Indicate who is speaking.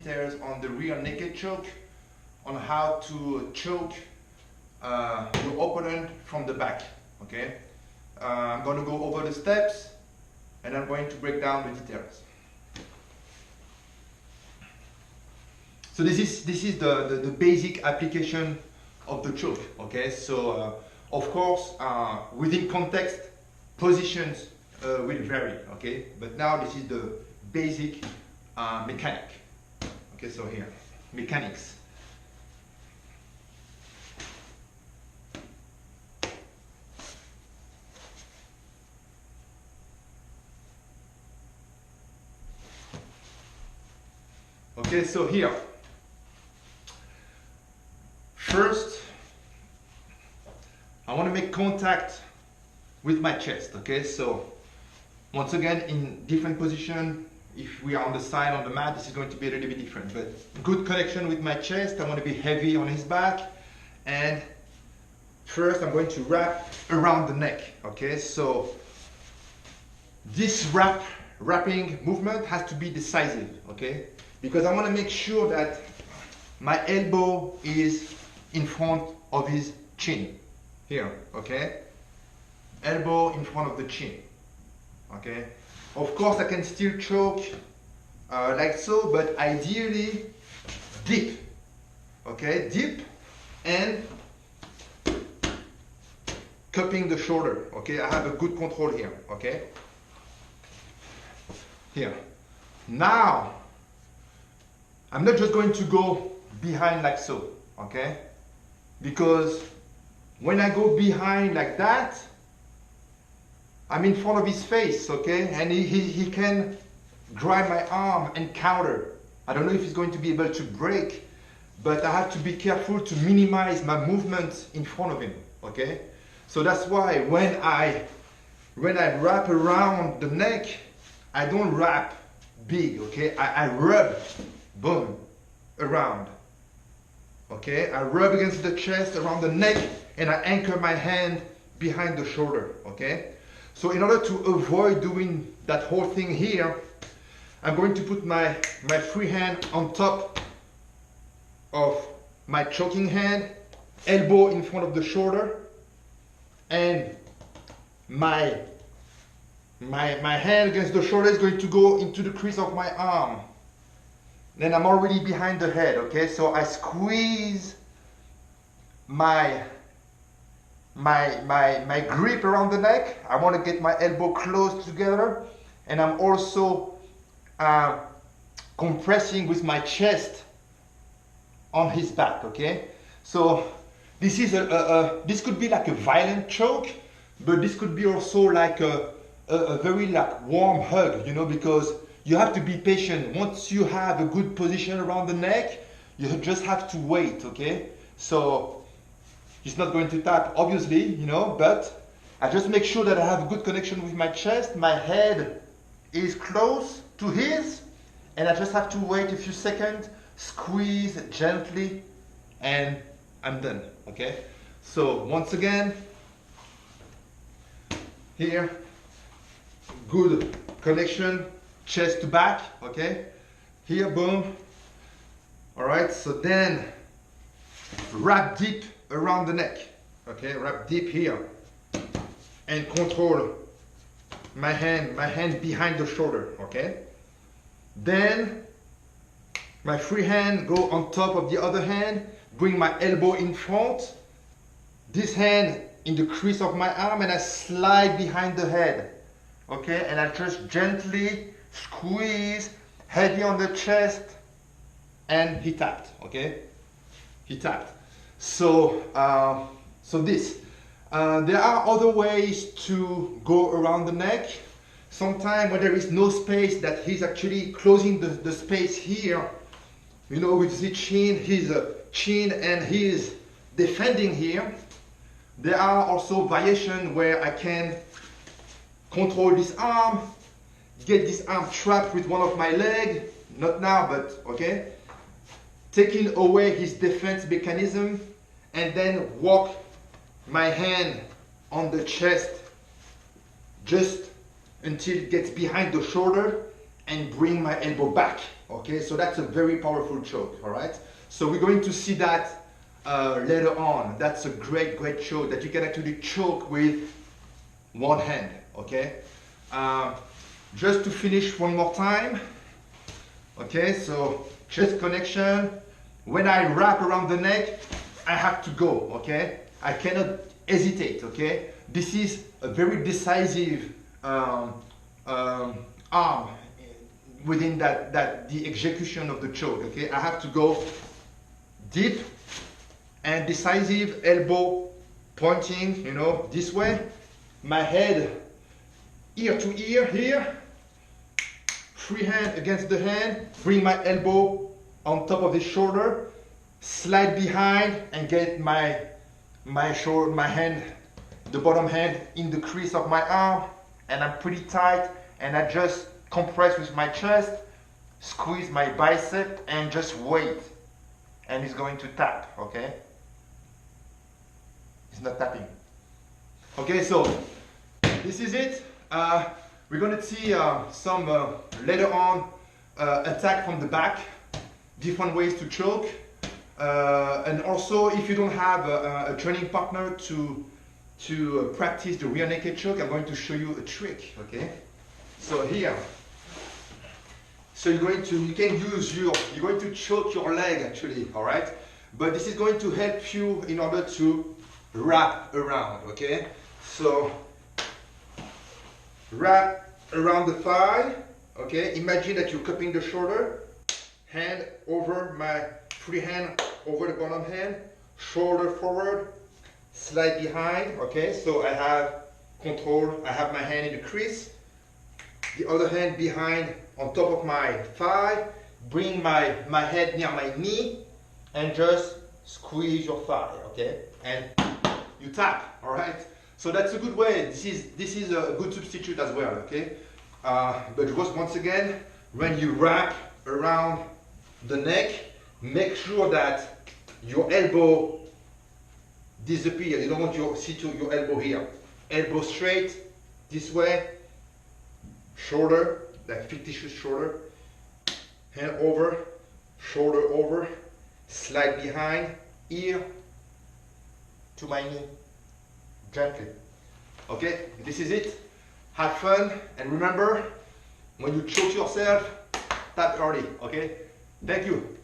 Speaker 1: details on the rear naked choke, on how to choke your opponent from the back. Okay, I'm going to go over the steps and I'm going to break down the details. So this is the basic application of the choke. Okay, so of course within context positions will vary. Okay, but now this is the basic mechanic. Okay, so here, mechanics. Okay, so here, first, I want to make contact with my chest. Okay, so once again, in different position. If we are on the side, on the mat, this is going to be a little bit different, but good connection with my chest. I want to be heavy on his back, and first I'm going to wrap around the neck. Okay, so this wrapping movement has to be decisive, okay, because I want to make sure that my elbow is in front of his chin here. Okay, elbow in front of the chin. Okay, of course I can still choke like so, but ideally deep. Okay, deep and cupping the shoulder. Okay, I have a good control here. Okay, here. Now I'm not just going to go behind like so. Okay, because when I go behind like that, I'm in front of his face, okay? And he can grab my arm and counter. I don't know if he's going to be able to break, but I have to be careful to minimize my movement in front of him, okay? So that's why when I wrap around the neck, I don't wrap big, okay? I rub, boom, around, okay? I rub against the chest, around the neck, and I anchor my hand behind the shoulder, okay? So in order to avoid doing that whole thing here, I'm going to put my free hand on top of my choking hand, elbow in front of the shoulder, and my hand against the shoulder is going to go into the crease of my arm. Then I'm already behind the head, okay? So I squeeze my grip around the neck. I want to get my elbow close together, and I'm also compressing with my chest on his back. Okay, so this is this could be like a violent choke, but this could be also like a very like warm hug, you know, because you have to be patient. Once you have a good position around the neck, you just have to wait. Okay, so he's not going to tap, obviously, you know, but I just make sure that I have a good connection with my chest. My head is close to his, and I just have to wait a few seconds, squeeze gently, and I'm done, okay? So once again, here, good connection, chest to back, okay? Here, boom. All right, so then wrap deep around the neck, okay? Wrap deep here and control my hand behind the shoulder, okay? Then my free hand go on top of the other hand, bring my elbow in front, this hand in the crease of my arm, and I slide behind the head, okay? And I just gently squeeze, heavy on the chest, and he tapped, okay? He tapped. So, there are other ways to go around the neck. Sometimes when there is no space, that he's actually closing the space here, you know, with his chin and he's defending here. There are also variations where I can control this arm, get this arm trapped with one of my legs, not now, but okay, taking away his defense mechanism, and then walk my hand on the chest just until it gets behind the shoulder and bring my elbow back Okay, so that's a very powerful choke, all right? So we're going to see that later on. That's a great choke that you can actually choke with one hand, okay? Just to finish one more time, okay, so chest connection. When I wrap around the neck, I have to go, okay? I cannot hesitate, okay? This is a very decisive arm within the execution of the choke, okay? I have to go deep and decisive, elbow pointing, you know, this way. My head ear to ear here. Free hand against the hand. Bring my elbow on top of the shoulder. Slide behind and get my hand, the bottom hand in the crease of my arm. And I'm pretty tight. And I just compress with my chest, squeeze my bicep, and just wait. And it's going to tap, okay? It's not tapping. Okay, so this is it. We're going to see some later on attack from the back, different ways to choke. And also, if you don't have a training partner to practice the rear naked choke, I'm going to show you a trick, okay? So here, so you're going to choke your leg actually, all right? But this is going to help you in order to wrap around, okay? So wrap around the thigh, okay? Imagine that you're cupping the shoulder, hand over my free hand over the bottom hand, shoulder forward, slide behind, okay? So I have control, I have my hand in the crease, the other hand behind on top of my thigh, bring my head near my knee and just squeeze your thigh, okay? And you tap, all right? So that's a good way. This is a good substitute as well, okay? But just once again, when you wrap around the neck, make sure that your elbow disappears. You don't want your elbow here. Elbow straight, this way, shoulder, like fictitious shoulder, hand over, shoulder over, slide behind, ear to my knee, gently. Okay, this is it. Have fun, and remember, when you choke yourself, tap early, okay? Thank you.